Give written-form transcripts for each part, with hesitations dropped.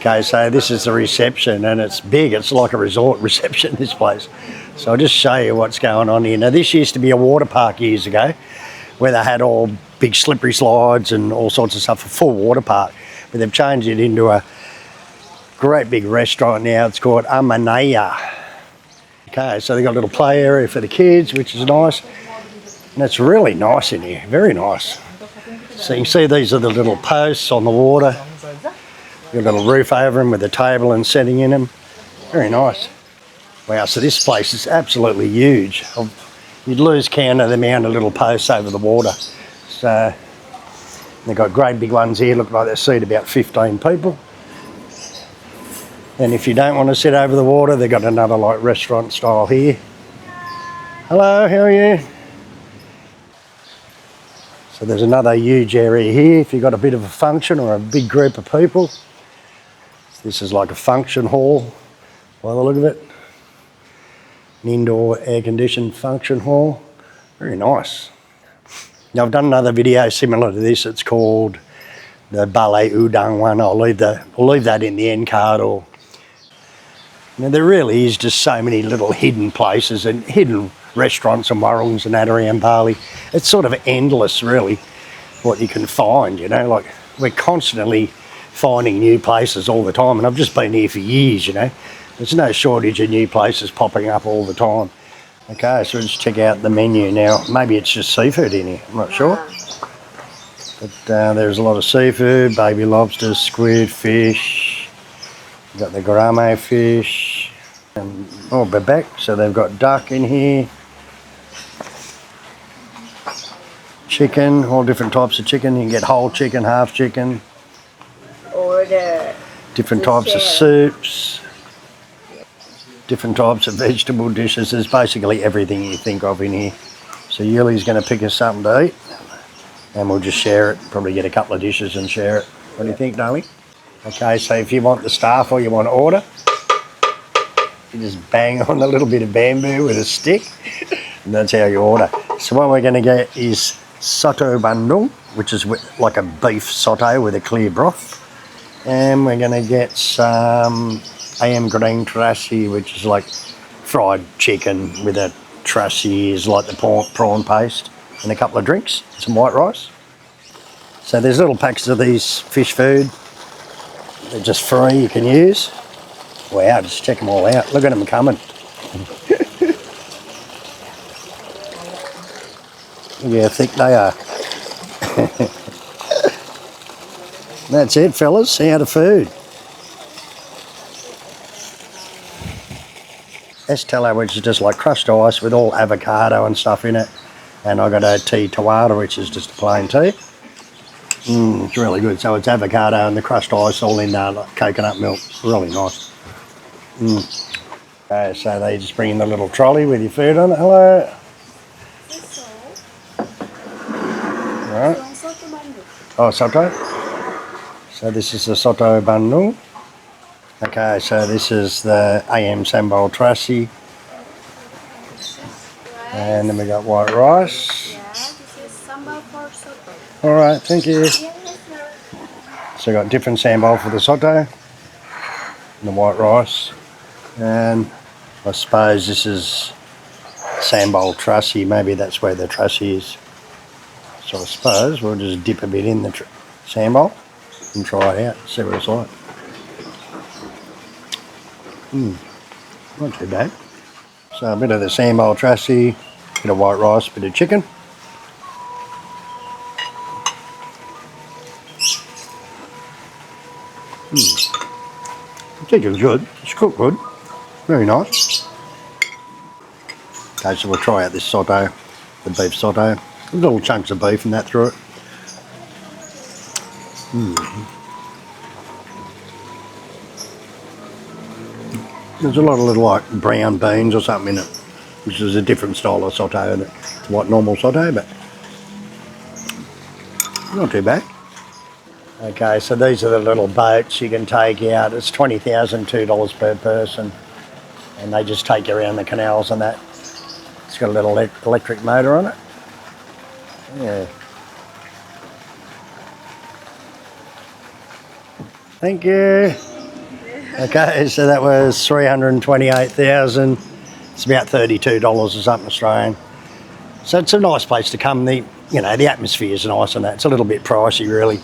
Okay, so this is the reception, and it's big. It's like a resort reception, this place. So I'll just show you what's going on here. Now, this used to be a water park years ago, where they had all big slippery slides and all sorts of stuff, a full water park. But they've changed it into a great big restaurant now. It's called AMANAIA. Okay, so they've got a little play area for the kids, which is nice. And it's really nice in here, very nice. So you can see these are the little posts on the water. Got a little roof over them with a table and setting in them. Very nice. Wow, so this place is absolutely huge. You'd lose count of the amount of little posts over the water. So they've got great big ones here, look like they seat about 15 people. And if you don't want to sit over the water, they've got another like restaurant style here. Hello, how are you? So there's another huge area here if you've got a bit of a function or a big group of people. This is like a function hall by the look of it. An indoor air-conditioned function hall. Very nice. Now I've done another video similar to this. It's called the Bali Udang one. I'll leave that in the end card. Or now there really is just so many little hidden places and hidden restaurants and warungs and that around Bali. It's sort of endless really what you can find, you know, like we're constantly finding new places all the time, and I've just been here for years, you know. There's no shortage of new places popping up all the time. Okay, so let's check out the menu now. Maybe it's just seafood in here, I'm not sure. But there's a lot of seafood, baby lobsters, squid, fish. You've got the gourmet fish. And bebek, so they've got duck in here. Chicken, all different types of chicken. You can get whole chicken, half chicken. Different types of soups. Different types of vegetable dishes. There's basically everything you think of in here. So Yuli's going to pick us something to eat. And we'll just share it. Probably get a couple of dishes and share it. What do you think, darling? Okay, so if you want the staff or you want to order, you just bang on a little bit of bamboo with a stick. And that's how you order. So what we're going to get is soto bandung, which is like a beef saute with a clear broth. And we're going to get some ayam goreng terasi, which is like fried chicken with a terasi, is like the prawn paste, and a couple of drinks, some white rice. So there's little packs of these fish food. They're just free, you can use. Wow, just check them all out. Look at them coming. Look how thick they are. That's it, fellas. Out of food. Estella, which is just like crushed ice with all avocado and stuff in it. And I got a tea tawada, which is just a plain tea. It's really good. So it's avocado and the crushed ice all in like coconut milk. Really nice. Okay, so they just bring in the little trolley with your food on it. Hello. Right. Oh, soto. So this is the soto bandung. Okay, so this is the ayam sambal terasi. And then we got white rice. Yeah, this is sambal for soto. All right, thank you. So we got different sambal for the soto and the white rice. And I suppose this is sambal terasi. Maybe that's where the terasi is. So I suppose we'll just dip a bit in the sambal and try it out, see what it's like. Not too bad. So a bit of the sambal terasi, bit of white rice, bit of chicken. The chicken's good, it's cooked good, very nice. Okay, so we'll try out this soto, the beef soto. Little chunks of beef and that through it. There's a lot of little like brown beans or something in it, which is a different style of saute than what normal saute, but not too bad. Okay, so these are the little boats you can take out. It's $20,002 per person, and they just take you around the canals and that. It's got a little electric motor on it. Yeah. Thank you. Okay, so that was 328,000. It's about $32 or something Australian. So it's a nice place to come. The atmosphere is nice and that. It's a little bit pricey really.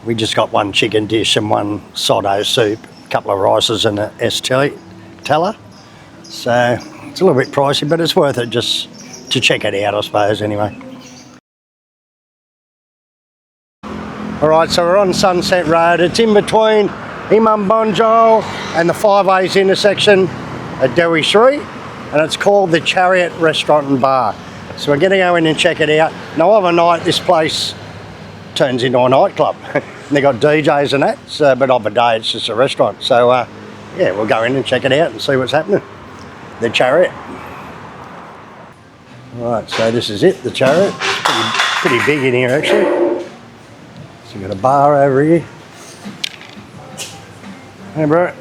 We just got one chicken dish and one sodo soup, a couple of rices and a teller. So it's a little bit pricey, but it's worth it just to check it out, I suppose, anyway. All right, so we're on Sunset Road. It's in between Imam Bonjol and the 5A's intersection at Dewi Sri, and it's called the Chariot Restaurant and Bar. So we're going to go in and check it out. Now, overnight, this place turns into a nightclub. They got DJs and that, so, but of the day, it's just a restaurant. So, yeah, we'll go in and check it out and see what's happening. The Chariot. All right, so this is it, the Chariot. It's pretty big in here, actually. So we've got a bar over here. Hey, bro.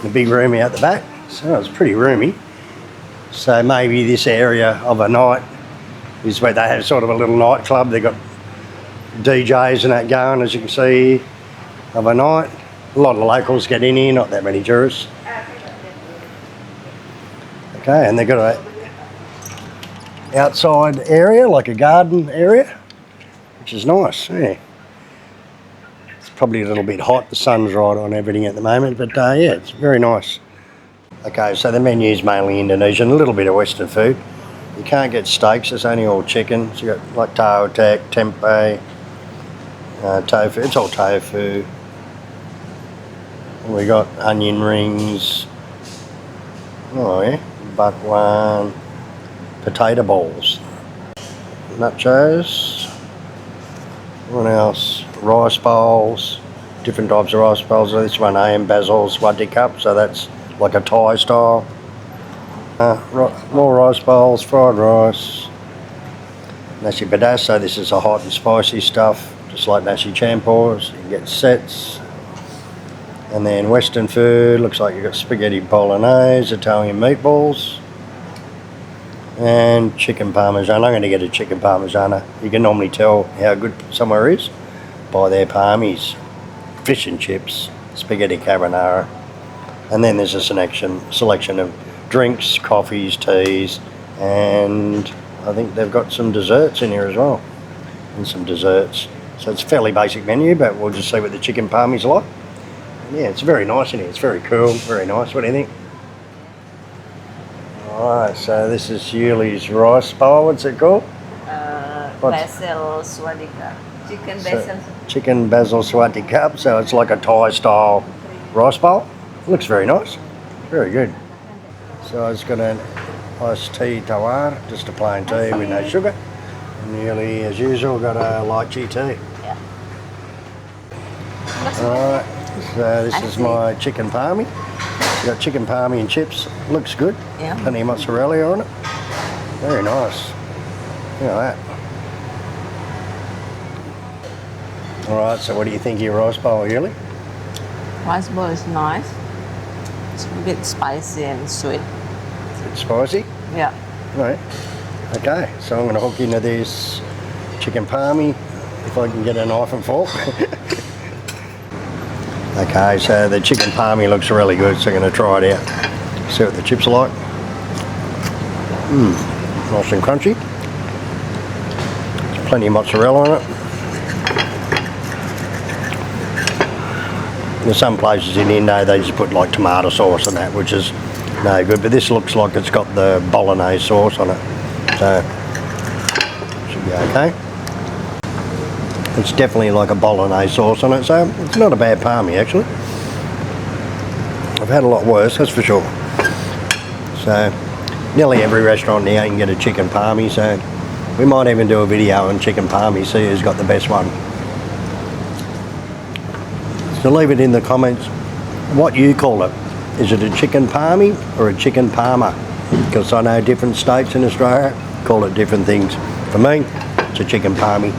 The big room out the back. So it's pretty roomy. So maybe this area of a night is where they have sort of a little nightclub. They've got DJs and that going, as you can see, of a night. A lot of locals get in here, not that many tourists. Okay, and they've got a outside area, like a garden area, which is nice, yeah. It's probably a little bit hot, the sun's right on everything at the moment, but yeah, it's very nice. Okay, so the menu's mainly Indonesian, a little bit of Western food. You can't get steaks, it's only all chicken. So you got like taotek, tempeh, tofu, it's all tofu. We got onion rings, oh yeah, bakwan, potato balls, nachos, what else, rice bowls, different types of rice bowls. This one AM basil swati cup, so that's like a Thai style. More rice bowls, fried rice, nasi pedas, so this is a hot and spicy stuff, just like nasi campurs. You get sets. And then Western food, looks like you've got spaghetti bolognese, Italian meatballs, and chicken parmesan. I'm going to get a chicken parmesan. You can normally tell how good somewhere is by their parmies. Fish and chips, spaghetti carbonara, and then there's a selection of drinks, coffees, teas, and I think they've got some desserts in here as well, and some desserts. So it's a fairly basic menu, but we'll just see what the chicken parmies are like. Yeah, it's very nice in here. It's very cool, very nice. What do you think? Alright, so this is Yuli's rice bowl. What's it called? Basil swadika. Chicken basil swati cup. So it's like a Thai style rice bowl. Looks very nice. Very good. So it's got an iced tea tawar, just a plain tea with no sugar. And Yuli, as usual, got a lychee tea. Yeah. Alright. So this is my chicken palmy. Got chicken palmy and chips. Looks good. Yeah. Plenty of mozzarella on it. Very nice. Look at that. Alright, so what do you think of your rice bowl, Yuli? Rice bowl is nice. It's a bit spicy and sweet. A bit spicy? Yeah. Right. Okay, so I'm going to hook into this chicken palmy if I can get a knife and fork. Okay, so the chicken palmy looks really good, so I'm going to try it out. See what the chips are like. Nice and crunchy. There's plenty of mozzarella on it. There's some places in Indo they just put like tomato sauce on that, which is no good, but this looks like it's got the bolognese sauce on it, so should be okay. It's definitely like a bolognese sauce on it, so it's not a bad palmy actually. I've had a lot worse, that's for sure. So nearly every restaurant now you can get a chicken palmy, so we might even do a video on chicken palmy, see who's got the best one. So leave it in the comments what you call it. Is it a chicken palmy or a chicken parma? Because I know different states in Australia call it different things. For me, it's a chicken palmy.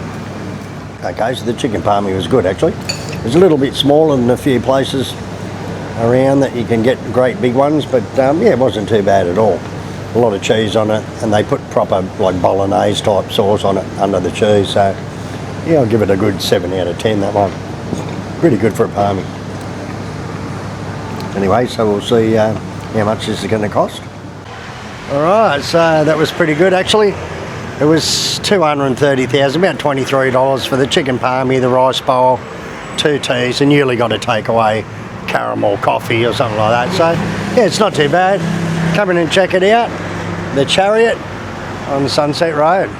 Okay, so the chicken palmy was good actually. It's a little bit smaller than a few places around that you can get great big ones, but yeah, it wasn't too bad at all. A lot of cheese on it, and they put proper like bolognese type sauce on it under the cheese, so yeah, I'll give it a good 7 out of 10, that one. Pretty good for a palmy. Anyway, so we'll see how much this is going to cost. Alright, so that was pretty good actually. It was 230,000, about $23 for the chicken palmy, the rice bowl, 2 teas, and you usually got a takeaway caramel coffee or something like that. So yeah, it's not too bad. Come in and check it out. The Chariot on Sunset Road.